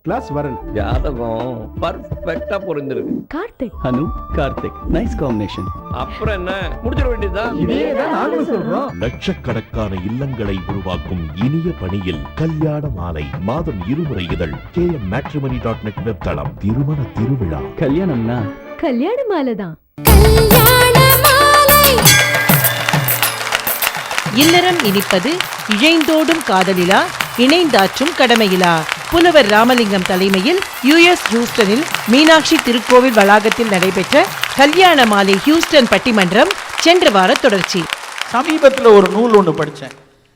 Class வரன். ஜாதகம் பர்ஃபெக்ட்டா பொருந்திருக்கு. கார்த்திக் அனு Karthik nice combination. அப்புறம் என்ன முடிச்சிட வேண்டியதுதான். இதேதான் நாங்களும் சொல்றோம். லட்சக்கணக்கான இல்லங்களை உருவாக்கும் இனிய பணியில் கல்யாண மாலை மாதம் 2 முறை இதழ் kmmatrimony.net வெப்தளம். திருமண திருவிழா கல்யாணம்னா கல்யாண மாலை தான். இல்லறம் இனிப்பது இழைந்தோடும் காதலிலா இணைந்தாற்றும் கடமையிலா. புலவர் ராமலிங்கம் தலைமையில் US ஹியூஸ்டனில் மீனாட்சி திருக்கோவில் வளாகத்தில் நடைபெற்ற கல்யாண மாலை ஹியூஸ்டன் பட்டிமன்றம் சென்ற வார தொடர்ச்சி. சமீபத்தில் ஒரு நூல் ஒன்று படித்தேன்,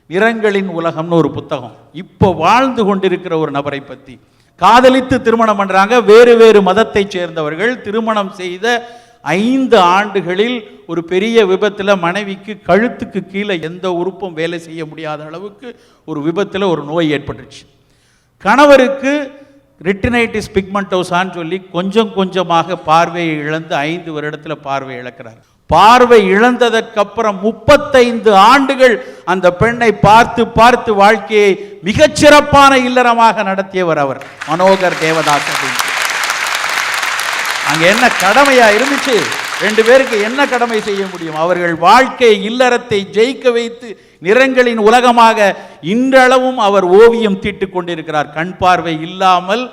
நிறங்களின் உலகம்னு ஒரு புத்தகம். இப்போ வாழ்ந்து கொண்டிருக்கிற ஒரு நபரை பற்றி. காதலித்து திருமணம் பண்ணுறாங்க, வேறு வேறு மதத்தை சேர்ந்தவர்கள். திருமணம் செய்த 5 ஆண்டுகளில் ஒரு பெரிய விபத்தில் மனைவிக்கு கழுத்துக்கு கீழே எந்த உறுப்பும் வேலை செய்ய முடியாத அளவுக்கு ஒரு விபத்தில் ஒரு நோய் ஏற்பட்டுச்சு. கணவருக்கு ரெட்டினைட்டிஸ் பிக்மெண்டோசான்னு சொல்லி கொஞ்சம் கொஞ்சமாக பார்வையை இழந்து 5 வருடத்தில் பார்வை இழக்கிறார். பார்வை இழந்ததற்கப்புறம் 35 ஆண்டுகள் அந்த பெண்ணை பார்த்து பார்த்து வாழ்க்கையை மிகச்சிறப்பான இல்லறமாக நடத்தியவர் அவர் மனோகர் தேவதாஸ். அங்கே என்ன கடமையா இருந்துச்சு? 2 பேருக்கு என்ன கடமை செய்ய முடியும்? அவர்கள் வாழ்க்கை இல்லறத்தை ஜெயிக்க வைத்து நிறங்களின் உலகமாக இன்றளவும் அவர் ஓவியம் தீட்டுக் கொண்டிருக்கிறார். கண் பார்வை இல்லாமல்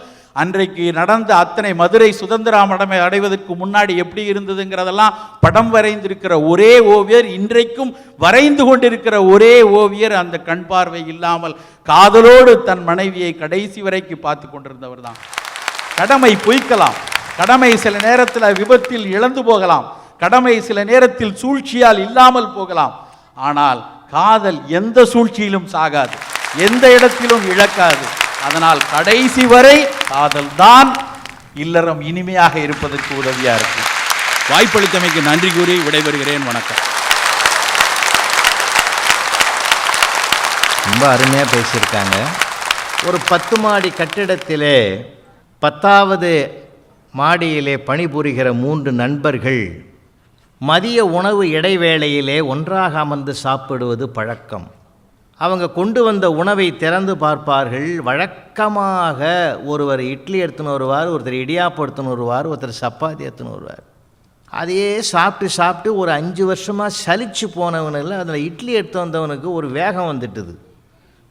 அன்றைக்கு நடந்த அத்தனை மதுரை சுதந்திரம் அடைவதற்கு முன்னாடி எப்படி இருந்ததுங்கிறதெல்லாம் படம் வரைந்திருக்கிற ஒரே ஓவியர், இன்றைக்கும் வரைந்து கொண்டிருக்கிற ஒரே ஓவியர் அந்த கண் பார்வை இல்லாமல் காதலோடு தன் மனைவியை கடைசி வரைக்கு பார்த்து கொண்டிருந்தவர் தான். கடமை பொய்க்கலாம், கடமை சில நேரத்தில் விபத்தில் இழந்து போகலாம், கடமை சில நேரத்தில் சூழ்ச்சியால் இல்லாமல் போகலாம். ஆனால் காதல் எந்த சூழ்ச்சியிலும் சாகாது, எந்த இடத்திலும் இழக்காது. அதனால் கடைசி வரை காதல் தான் இல்லறம் இனிமையாக இருப்பதற்கு உதவியா இருக்கு. வாய்ப்பளித்தமைக்கு நன்றி கூறி விடைபெறுகிறேன். வணக்கம். ரொம்ப அருமையாக பேசியிருக்காங்க. ஒரு 10 மாடி கட்டிடத்திலே 10வது மாடியிலே பணிபுரிகிற 3 நண்பர்கள் மதிய உணவு இடைவேளையிலே ஒன்றாக அமர்ந்து சாப்பிடுவது பழக்கம். அவங்க கொண்டு வந்த உணவை திறந்து பார்ப்பார்கள். வழக்கமாக ஒருவர் இட்லி எடுத்துன்னு வருவார், ஒருத்தர் இடியாப்பம் எடுத்துன்னு வருவார், ஒருத்தர் சப்பாத்தி எடுத்துன்னு வருவார். அதையே சாப்பிட்டு சாப்பிட்டு ஒரு 5 வருஷமாக சலிச்சு போனவனில் அதில் இட்லி எடுத்து வந்தவனுக்கு ஒரு வேகம் வந்துட்டுது.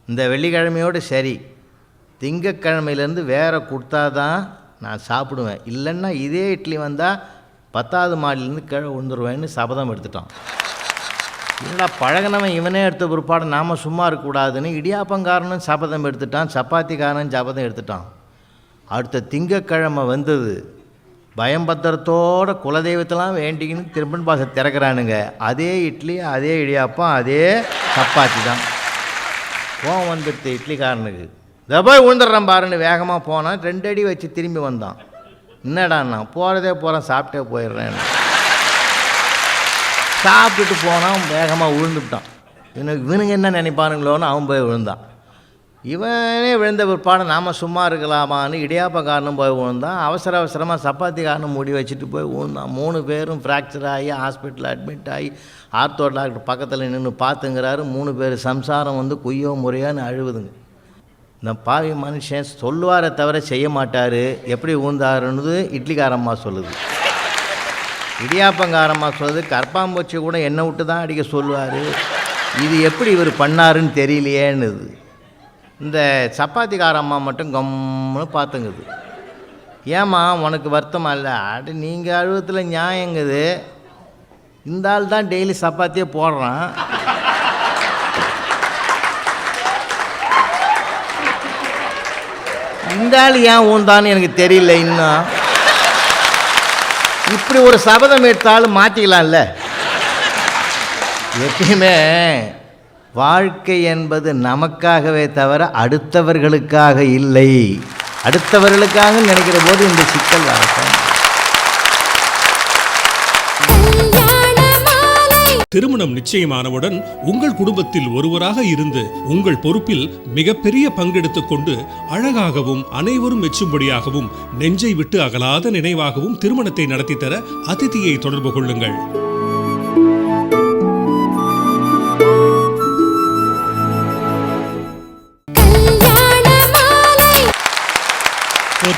இந்த வெள்ளிக்கிழமையோடு சரி, திங்கக்கிழமையிலேருந்து வேற கொடுத்தா தான் நான் சாப்பிடுவேன், இல்லைன்னா இதே இட்லி வந்தால் 10வது மாடிலேருந்து கீழே விழுந்துருவேன்னு சபதம் எடுத்துட்டான். என்னடா பழகினவன் இவனே எடுத்த பிற்பாடு நாம் சும்மா இருக்கக்கூடாதுன்னு இடியாப்பங்காரனும் சபதம் எடுத்துட்டான், சப்பாத்திக்காரனும் சபதம் எடுத்துட்டான். அடுத்த திங்கக்கிழமை வந்தது. பயம்பத்திரத்தோட குலதெய்வத்தெல்லாம் வேண்டிக்கின்னு திரும்பன் பாசம் திறக்கிறானுங்க. அதே இட்லி, அதே இடியாப்பம், அதே சப்பாத்தி தான். கோவம் வந்துடுது இட்லிக்காரனுக்கு. இதை போய் விழுந்துடுறான் பாருன்னு வேகமாக போனான். 2 அடி வச்சு திரும்பி வந்தான். என்னடா நான் போகிறதே போகிறேன், சாப்பிட்டே போயிடுறேன். சாப்பிட்டுட்டு போனான், வேகமாக விழுந்துவிட்டான். இவனுங்க என்ன நினைப்பானுங்களோன்னு அவன் போய் விழுந்தான். இவனே விழுந்த பிற்பாடு நாம் சும்மா இருக்கலாமான்னு இடியாப்பக்காரனும் போய் விழுந்தான். அவசரமாக சப்பாத்திக்காரனும் முடி வச்சுட்டு போய் விழுந்தான். 3 பேரும் ஃப்ராக்சர் ஆகி ஹாஸ்பிட்டலில் அட்மிட் ஆகி ஆர்த்தோ டாக்டர் பக்கத்தில் நின்று பார்த்துங்கிறாரு. 3 பேர் சம்சாரம் வந்து குய்யோ முறையான்னு அழுவுதுங்க. இந்த பாவி மனுஷன் சொல்லுவாரை தவிர செய்ய மாட்டார். எப்படி ஊந்தாருன்னு இட்லிக்காரம்மா சொல்லுது, இடியாப்பங்காரம்மா சொல்லுது. கற்பாம்பூச்சி கூட என்னை விட்டு தான் அடிக்க சொல்லுவார். இது எப்படி இவர் பண்ணாருன்னு தெரியலையேன்னுது. இந்த சப்பாத்திக்காரம்மா மட்டும் கம்முன்னு பார்த்துங்குது. ஏம்மா உனக்கு வருத்தமாக இல்லை? அடி நீங்கள் அழுவத்தில் நியாயங்குது. இந்த ஆள் தான் டெய்லி சப்பாத்தியே போடுறான். இந்த ஆள் ஏன் ஊந்தான்னு எனக்கு தெரியல. இன்னும் இப்படி ஒரு சபதம் எடுத்தாலும் மாற்றிக்கலாம்ல. எப்பயுமே வாழ்க்கை என்பது நமக்காகவே தவிர அடுத்தவர்களுக்காக இல்லை. அடுத்தவர்களுக்காக நினைக்கிற போது இந்த சிக்கல் வரட்டும். திருமணம் நிச்சயமானவுடன் உங்கள் குடும்பத்தில் ஒருவராக இருந்து உங்கள் பொறுப்பில் மிகப்பெரிய பங்கெடுத்துக் கொண்டு அழகாகவும் அனைவரும் மெச்சும்படியாகவும் நெஞ்சை விட்டு அகலாத நினைவாகவும் திருமணத்தை நடத்தி தர அதிதியை தொடர்பு கொள்ளுங்கள்.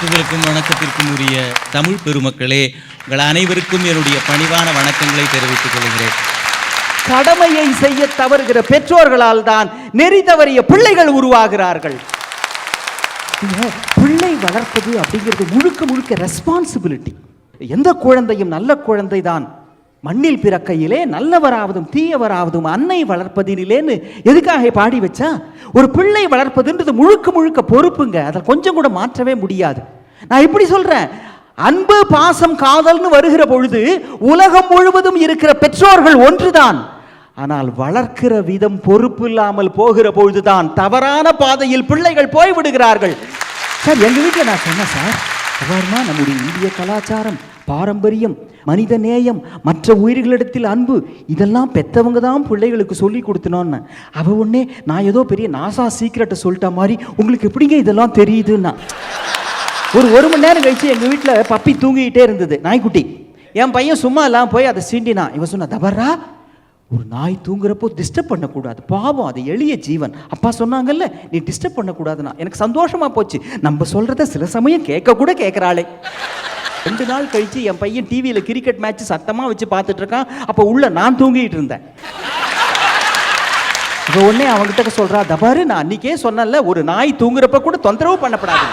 பாராட்டுதலுக்கும் வணக்கத்திற்கும் உரிய தமிழ் பெருமக்களே, உங்கள் அனைவருக்கும் என்னுடைய பணிவான வணக்கங்களை தெரிவித்துக் கொள்கிறேன். கடமையை செய்ய தவறுகிற பெற்றோர்களால் தான் நெறி தவறிய பிள்ளைகள் உருவாகிறார்கள். பிள்ளை வளர்ப்பது அப்படிங்கிறது முழுக்க முழுக்க ரெஸ்பான்சிபிலிட்டி. எந்த குழந்தையும் நல்ல குழந்தை தான் மண்ணில் பிறக்கையிலே நல்லவராவதும் தீயவராவதும் அன்னை வளர்ப்பதினிலேன்னு எதுக்காக பாடி வச்சா? ஒரு பிள்ளை வளர்ப்பதுன்றது முழுக்க முழுக்க பொறுப்புங்க. அதை கொஞ்சம் கூட மாற்றவே முடியாது. நான் இப்படி சொல்றேன், அன்பு பாசம் காதல்னு வருகிற பொழுது உலகம் முழுவதும் இருக்கிற பெற்றோர்கள் ஒன்றுதான். ஆனால் வளர்க்கிற விதம் பொறுப்பு இல்லாமல் போகிற பொழுதுதான் தவறான பாதையில் பிள்ளைகள் போய்விடுகிறார்கள். சார், எங்க வீட்டில் நான் சொன்னேன் சார், நம்முடைய இந்திய கலாச்சாரம், பாரம்பரியம், மனித நேயம், மற்ற உயிர்களிடத்தில் அன்பு, இதெல்லாம் பெற்றவங்க தான் பிள்ளைகளுக்கு சொல்லி கொடுத்தனோன்னு. அவ ஒன்னே நான் ஏதோ பெரிய நாசா சீக்கிரட்டை சொல்லிட்ட மாதிரி, உங்களுக்கு எப்படிங்க இதெல்லாம் தெரியுதுன்னா. ஒரு மணி நேரம் கழிச்சு எங்கள் வீட்டில் பப்பி தூங்கிக்கிட்டே இருந்தது, நாய்க்குட்டி. என் பையன் சும்மா எல்லாம் போய் அதை சீண்டினான். இவன் சொன்ன, தவறா, ஒரு நாய் தூங்குறப்போ டிஸ்டர்ப் பண்ணக்கூடாது, பாவம், அது எளிய ஜீவன். அப்பா சொன்னாங்கல்ல, நீ டிஸ்டர்ப் பண்ணக்கூடாதுன்னா. எனக்கு சந்தோஷமா போச்சு. நம்ம சொல்றத சில சமயம் கேட்க கூட கேட்குறாளே. 2 நாள் கழிச்சு என் பையன் டிவியில் கிரிக்கெட் மேட்ச் சத்தமாக வச்சு பார்த்துட்டு இருக்கான். அப்போ உள்ள நான் தூங்கிட்டு இருந்தேன். இப்போ உடனே அவன்கிட்ட சொல்றா, தபாரு, நான் அன்னைக்கே சொன்னல, ஒரு நாய் தூங்குறப்ப கூட தொந்தரவு பண்ணப்படாது.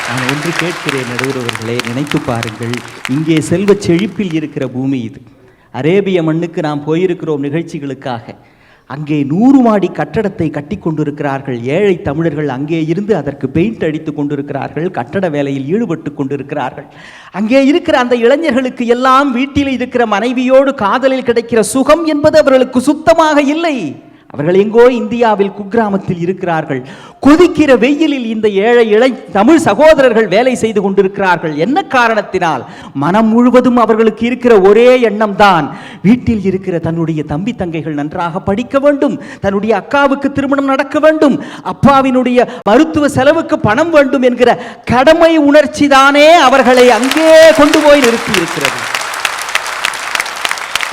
நான் ஒன்று கேட்கிறேன் நடுவர்களே, நினைத்து பாருங்கள், இங்கே செல்வ செழிப்பில் இருக்கிற பூமி இது. அரேபிய மண்ணுக்கு நாம் போயிருக்கிறோம் நிகழ்ச்சிகளுக்காக. அங்கே 100 மாடி கட்டடத்தை கட்டி கொண்டிருக்கிறார்கள் ஏழை தமிழர்கள். அங்கே இருந்து அதற்கு பெயிண்ட் அடித்து கொண்டிருக்கிறார்கள், கட்டட வேலையில் ஈடுபட்டு கொண்டிருக்கிறார்கள். அங்கே இருக்கிற அந்த இளைஞர்களுக்கு எல்லாம் வீட்டில் இருக்கிற மனைவியோடு காதலில் கிடைக்கிற சுகம் என்பது அவர்களுக்கு சுத்தமாக இல்லை. அவர்கள் எங்கோ இந்தியாவில் குக்கிராமத்தில் இருக்கிறார்கள். கொதிக்கிற வெயிலில் இந்த ஏழை தமிழ் சகோதரர்கள் வேலை செய்து கொண்டிருக்கிறார்கள். என்ன காரணத்தினால்? மனம் முழுவதும் அவர்களுக்கு இருக்கிற ஒரே எண்ணம் தான், வீட்டில் இருக்கிற தன்னுடைய தம்பி தங்கைகள் நன்றாக படிக்க வேண்டும், தன்னுடைய அக்காவுக்கு திருமணம் நடக்க வேண்டும், அப்பாவினுடைய மருத்துவ செலவுக்கு பணம் வேண்டும் என்கிற கடமை உணர்ச்சி தானே அவர்களை அங்கே கொண்டு போய் நிறுத்தி இருக்கிறது.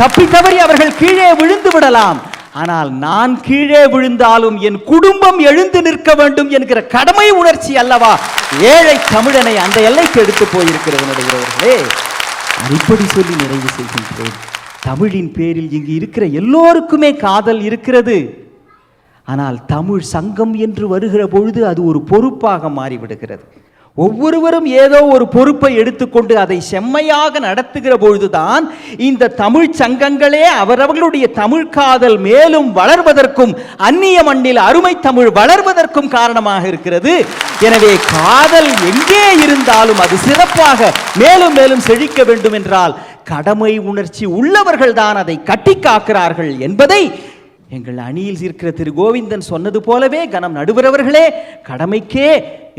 தப்பி தவறி அவர்கள் கீழே விழுந்து விடலாம். ஆனால் நான் கீழே விழுந்தாலும் என் குடும்பம் எழுந்து நிற்க வேண்டும் என்கிற கடமை உணர்ச்சி அல்லவா ஏழை தமிழனை அந்த எல்லைக்கு எடுத்து போயிருக்கிறது. நடுகிறவர்களே, இப்படி சொல்லி நிறைவு செய்கின்றேன். தமிழின் பேரில் இங்கு இருக்கிற எல்லோருக்குமே காதல் இருக்கிறது. ஆனால் தமிழ் சங்கம் என்று வருகிற பொழுது அது ஒரு பொறுப்பாக மாறிவிடுகிறது. ஒவ்வொருவரும் ஏதோ ஒரு பொறுப்பை எடுத்துக்கொண்டு அதை செம்மையாக நடத்துகிற பொழுதுதான் இந்த தமிழ் சங்கங்களே அவரவர்களுடைய தமிழ் காதல் மேலும் வளர்வதற்கும் அந்நிய மண்ணில் அருமை தமிழ் வளர்வதற்கும் காரணமாக இருக்கிறது. எனவே காதல் எங்கே இருந்தாலும் அது சிறப்பாக மேலும் மேலும் செழிக்க வேண்டும் என்றால் கடமை உணர்ச்சி உள்ளவர்கள் தான் அதை கட்டி காக்கிறார்கள் என்பதை எங்கள் அணியில் இருக்கிற திரு கோவிந்தன் சொன்னது போலவே, கனம் நடுவரவர்களே, கடமைக்கே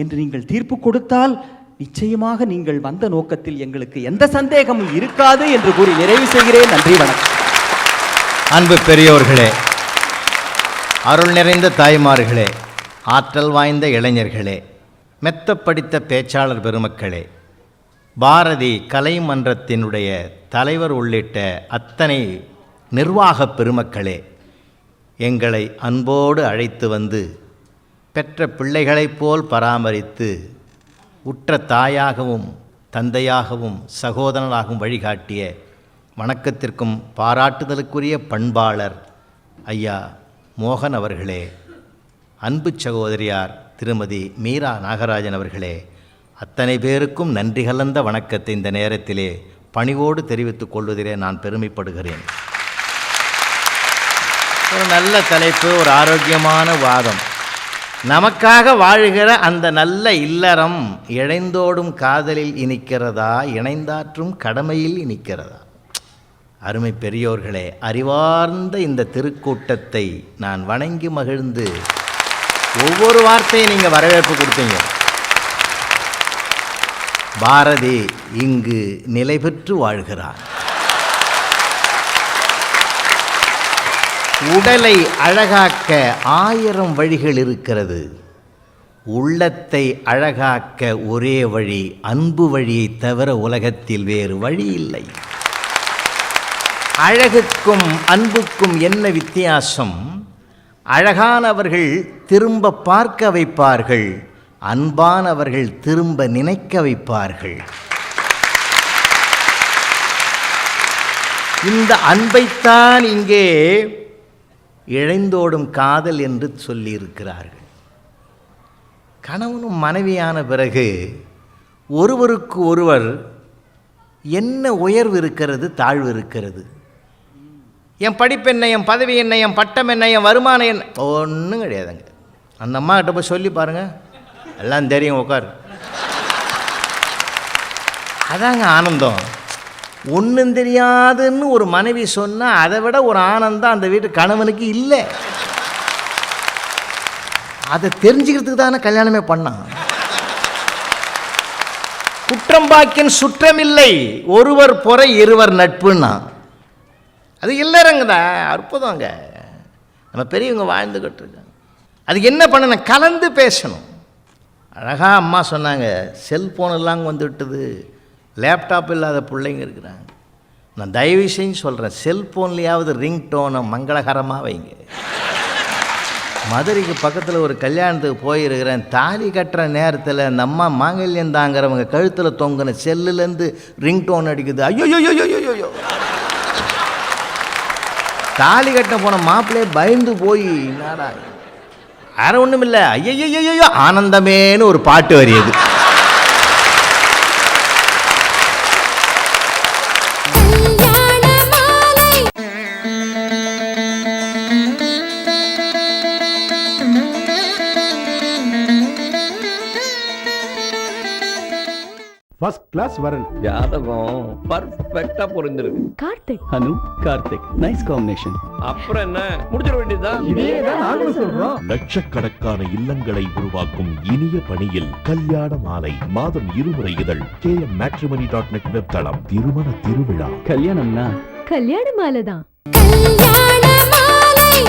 என்று நீங்கள் தீர்ப்பு கொடுத்தால் நிச்சயமாக நீங்கள் வந்த நோக்கத்தில் எங்களுக்கு எந்த சந்தேகமும் இருக்காது என்று கூறி நிறைவு செய்கிறேன். நன்றி, வணக்கம். அன்பு பெரியோர்களே, அருள் நிறைந்த தாய்மார்களே, ஆற்றல் வாய்ந்த இளைஞர்களே, மெத்த படித்த பேச்சாளர் பெருமக்களே, பாரதி கலைமன்றத்தினுடைய தலைவர் உள்ளிட்ட அத்தனை நிர்வாக பெருமக்களே, எங்களை அன்போடு அழைத்து வந்து பெற்ற பிள்ளைகளைப் போல் பராமரித்து உற்ற தாயாகவும் தந்தையாகவும் சகோதரனாகவும் வழிகாட்டிய வணக்கத்திற்கும் பாராட்டுதலுக்குரிய பண்பாளர் ஐயா மோகன் அவர்களே, அன்பு சகோதரியார் திருமதி மீரா நாகராஜன் அவர்களே, அத்தனை பேருக்கும் நன்றி கலந்த வணக்கத்தை இந்த நேரத்திலே பணிவோடு தெரிவித்துக் கொள்வதிலே நான் பெருமைப்படுகிறேன். ஒரு நல்ல தலைப்பு, ஒரு ஆரோக்கியமான வாதம். நமக்காக வாழுகிற அந்த நல்ல இல்லறம் இழைந்தோடும் காதலில் இனிக்கிறதா, இணைந்தாற்றும் கடமையில் இனிக்கிறதா? அருமை பெரியோர்களே, அறிவார்ந்த இந்த திருக்கூட்டத்தை நான் வணங்கி மகிழ்ந்து ஒவ்வொரு வார்த்தையும் நீங்கள் வரவேற்பு கொடுத்தீங்க. பாரதி இங்கு நிலை பெற்று வாழ்கிறார். உடலை அழகாக்க 1000 வழிகள் இருக்கிறது. உள்ளத்தை அழகாக்க ஒரே வழி, அன்பு வழியை தவிர உலகத்தில் வேறு வழி இல்லை. அழகுக்கும் அன்புக்கும் என்ன வித்தியாசம்? அழகானவர்கள் திரும்ப பார்க்க வைப்பார்கள், அன்பானவர்கள் திரும்ப நினைக்க வைப்பார்கள். இந்த அன்பைத்தான் இங்கே இழைந்தோடும் காதல் என்று சொல்லியிருக்கிறார்கள். கணவனும் மனைவியான பிறகு ஒருவருக்கு ஒருவர் என்ன உயர்வு இருக்கிறது, தாழ்வு இருக்கிறது, என் படிப்பு என்ன, என் பதவி என்ன, என் பட்டம் என்ன, என் வருமானம் என்ன, ஒன்றும் கிடையாதுங்க. அந்த அம்மா கிட்ட போய் சொல்லி பாருங்கள், எல்லாம் தெரியும், உட்கார். அதாங்க ஆனந்தம். ஒன்றும் தெரியாதுன்னு ஒரு மனைவி சொன்னால் அதை விட ஒரு ஆனந்தம் அந்த வீட்டு கணவனுக்கு இல்லை. அதை தெரிஞ்சுக்கிறதுக்கு தானே கல்யாணமே பண்ணான். குற்றம்பாக்கின் சுற்றமில்லை, ஒருவர் பொறை இருவர் நட்புன்னா அது இல்லைறங்கதா. அற்புதங்க. நம்ம பெரியவங்க வாழ்ந்துக்கிட்டு இருக்காங்க. அதுக்கு என்ன பண்ணணும்? கலந்து பேசணும். அழகாக அம்மா சொன்னாங்க, செல்ஃபோன் எல்லாம் வந்துவிட்டது, லேப்டாப் இல்லாத பிள்ளைங்க இருக்கிறாங்க. நான் தயவு செஞ்சு சொல்கிறேன், செல்ஃபோன்லேயாவது ரிங்டோனை மங்களகரமாக வைங்க. மதுரைக்கு பக்கத்தில் ஒரு கல்யாணத்துக்கு போயிருக்கிறேன். தாலி கட்டுற நேரத்தில் அந்த அம்மா மாங்கல்யம் தாங்கிறவங்க கழுத்தில் தொங்கின செல்லுலேருந்து ரிங்டோன் அடிக்குது. ஐயோ, தாலி கட்ட போன மாப்பிள்ளையே பயந்து போய், என்னடா வேற ஒன்றும் இல்லை, ஐயோ ஆனந்தமேன்னு ஒரு பாட்டு வரியது. ஃபர்ஸ்ட் கிளாஸ் வரன். ஜாதகம் பர்ஃபெக்டா பொருந்திருக்கு. கார்த்திக். அனு கார்த்திக், நைஸ் காம்பினேஷன். அப்புறம் என்ன, முடிச்சிட வேண்டியதுதான். லட்சக்கணக்கான இல்லங்களை உருவாக்கும் இனிய பணியில் கல்யாண மாலை மாதம் 2 முறை இதழ் KMmatrimony.net வெப்தளம். திருமண திருவிழா. கல்யாணம்னா கல்யாண மாலை தான்.